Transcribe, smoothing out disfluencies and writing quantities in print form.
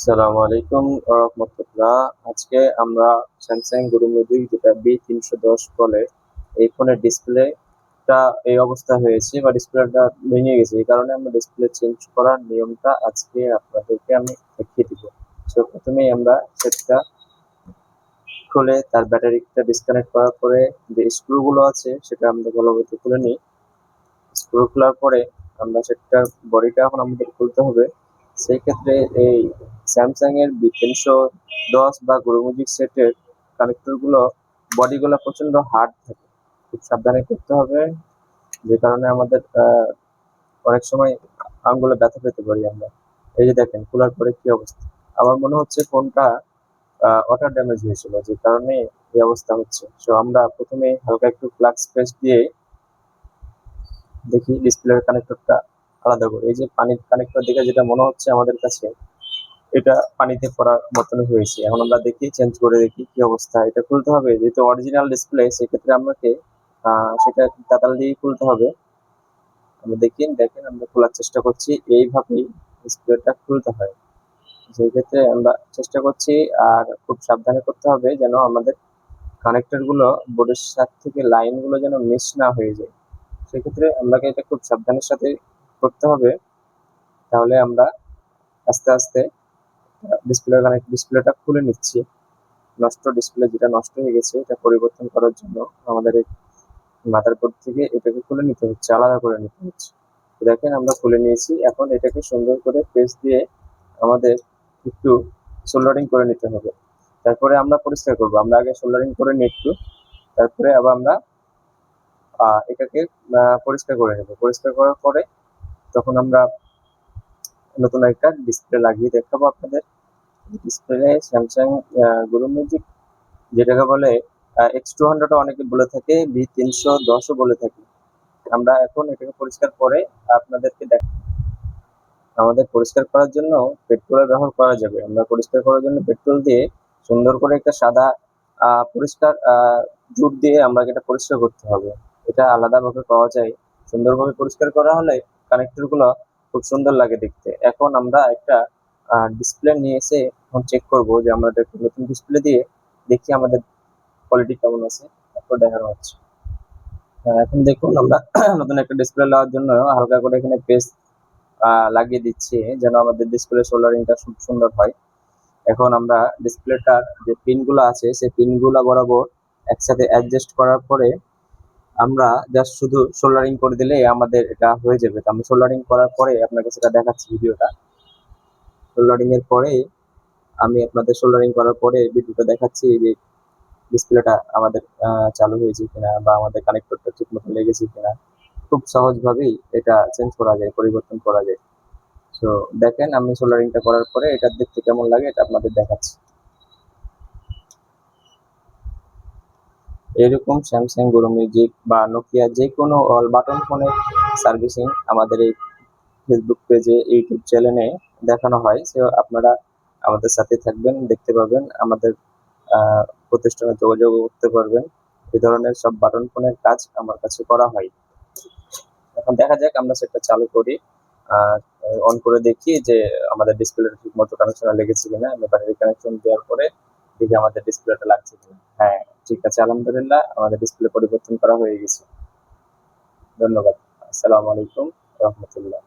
আসসালামু আলাইকুম রহমতুল্লাহ। আজকে আমরা স্যামসাং গুরু মিউজিক যেটা B310 বলে এই ফোনের ডিসপ্লেটা এই অবস্থা হয়েছে বা ডিসপ্লেটা ভেঙে গেছে। এই কারণে আমরা ডিসপ্লে চেঞ্জ করার নিয়মটা আজকে আপনাদেরকে আমি দেখিয়ে দিব। তো প্রথমেই আমরা সেটটা খুলে তার ব্যাটারিটা ডিসকানেক্ট করার পরে যে স্ক্রুগুলো আছে সেটা আমরা ভালোভাবে খুলে নিই। স্ক্রু খোলার পরে আমরা সেটার বডিটা এখন আমাদের খুলতে হবে। সেই ক্ষেত্রে এই স্যামসাং এর B310 বা গুরু মিউজিক সেটের কানেক্টরগুলো বডিগুলো প্রচন্ড হার্ড থাকে, খুব সাবধানে করতে হবে। যে কারণে আমাদের অনেক সময় আঙ্গুলে ব্যথা পেতে পারি আমরা। এই যে দেখেন খোলার পরে কি অবস্থা। আমার মনে হচ্ছে ফোনটা ওয়াটার ড্যামেজ হয়েছিল, যে কারণে এই অবস্থা হচ্ছে। তো আমরা প্রথমে হালকা একটু ফ্লাক্স পেস্ট দিয়ে দেখি ডিসপ্লের কানেক্টরটা আলাদা করে। এই যে পানির কানেক্টর দেখে যেটা মনে হচ্ছে আমাদের কাছে, এটা পানিতে পড়ার মতন হয়েছে। এখন আমরা দেখি চেঞ্জ করে দেখি কি অবস্থা। এটা খুলতে হবে, যেহেতু অরিজিনাল ডিসপ্লে সেক্ষেত্রে আমাকে সেটা তাতাল দিয়ে খুলতে হবে। আমরা দেখেন আমরা খোলার চেষ্টা করছি, এইভাবেই ডিসপ্লেটা খুলতে হয়। সেই ক্ষেত্রে আমরা চেষ্টা করছি, আর খুব সাবধানে করতে হবে যেন আমাদের কানেক্টর গুলো বোর্ডের সাথে থেকে লাইন গুলো যেন মিস না হয়ে যায়। সেক্ষেত্রে আমাকে এটা খুব সাবধানের সাথে করতে হবে। তাহলে আমরা আস্তে আস্তে ডিসপ্লেটা খুলে নিচ্ছি। নষ্ট ডিসপ্লে যেটা নষ্ট হয়ে গেছে এটা পরিবর্তন করার জন্য আমাদের এই মাদারবোর্ড থেকে এটাকে খুলে নিতে হচ্ছে, আলাদা করে নিতে হচ্ছে। তো দেখেন আমরা খুলে নিয়েছি। এখন এটাকে সুন্দর করে পেস্ট দিয়ে আমাদের একটু সোল্ডারিং করে নিতে হবে। তারপরে আমরা পরিষ্কার করবো। আমরা আগে সোল্ডারিং করে নিই একটু, তারপরে আবার আমরা এটাকে পরিষ্কার করে নেবো। পরিষ্কার করার পরে তখন আমরা নতুন একটা ডিসপ্লে লাগিয়ে দেখাবো আপনাদের। ডিসপ্লে স্যামসাং গুরু মিউজিক যেটাকে বলে X200 অনেকে বলে থাকে, B310 বলে থাকে। আমরা এখন এটাকে পরিষ্কার করে আপনাদেরকে আমাদের পরিষ্কার করার জন্য পেট্রোলের ব্যবহার করা যাবে। আমরা পরিষ্কার করার জন্য পেট্রোল দিয়ে সুন্দর করে একটা সাদা পরিষ্কার জুট দিয়ে আমরা এটা পরিষ্কার করতে হবে। এটা আলাদাভাবে পাওয়া যায়। সুন্দরভাবে পরিষ্কার করা হলে কানেক্টর গুলো খুব সুন্দর লাগে দেখতে। এখন আমরা একটা ডিসপ্লে নিয়ে এসে এখন চেক করবো যে আমাদের নতুন ডিসপ্লে দিয়ে দেখি আমাদের কোয়ালিটি কেমন আছে, তারপর দেখানো হচ্ছে। এখন দেখুন আমরা নতুন একটা ডিসপ্লে নেওয়ার জন্য হালকা করে এখানে পেস্ট লাগিয়ে দিচ্ছি যেন আমাদের ডিসপ্লে সোল্ডারিংটা খুব সুন্দর হয়। এখন আমরা ডিসপ্লেটার যে পিনগুলো আছে সেই পিনগুলো বরাবর একসাথে অ্যাডজাস্ট করার পরে আমরা জাস্ট শুধু সোল্ডারিং করে দিলে আমাদের এটা হয়ে যাবে। তো আমি সোল্ডারিং করার পরে আপনাকে সেটা দেখাচ্ছি ভিডিওটা। সোল্ডারিং এর পরে আমি আপনাদের সোল্ডারিং করার পরে ভিডিওটা দেখাচ্ছি যে ডিসপ্লেটা আমাদের চালু হয়েছে কিনা বা আমাদের কানেক্টরটা ঠিক মতো লেগেছে কিনা। খুব সহজভাবেই এটা চেঞ্জ করা যায়, পরিবর্তন করা যায়। তো দেখেন আমি সোল্ডারিংটা করার পরে এটা দেখতে কেমন লাগে এটা আপনাদের দেখাচ্ছি। এরকম স্যামসাং গুরু মিউজিক বা নোকিয়া যে কোনো অল বাটন ফোনের সার্ভিসিং আমাদের এই ফেসবুক পেজে, ইউটিউব চ্যানেলে দেখানো হয়। সো আপনারা আমাদের সাথে থাকবেন, দেখতে পাবেন, আমাদের প্রতিষ্ঠানে যোগাযোগ করতে পারবেন। এই ধরনের সব বাটন ফোনের কাজ আমার কাছে করা হয়। এখন দেখা যাক আমরা সেটা চালু করি, অন করে দেখি যে আমাদের ডিসপ্লেটা ঠিক মতো কানেকশন লেগেছে কিনা। আমরা ব্যাটারি কানেকশন দেওয়ার পরে দেখি আমাদের ডিসপ্লেটা লাগছে কিনা। হ্যাঁ, ঠিক আছে, আলহামদুলিল্লাহ আমাদের ডিসপ্লে পরিবর্তন করা হয়ে গেছে। ধন্যবাদ। আসসালামু আলাইকুম রহমতুল্লাহ।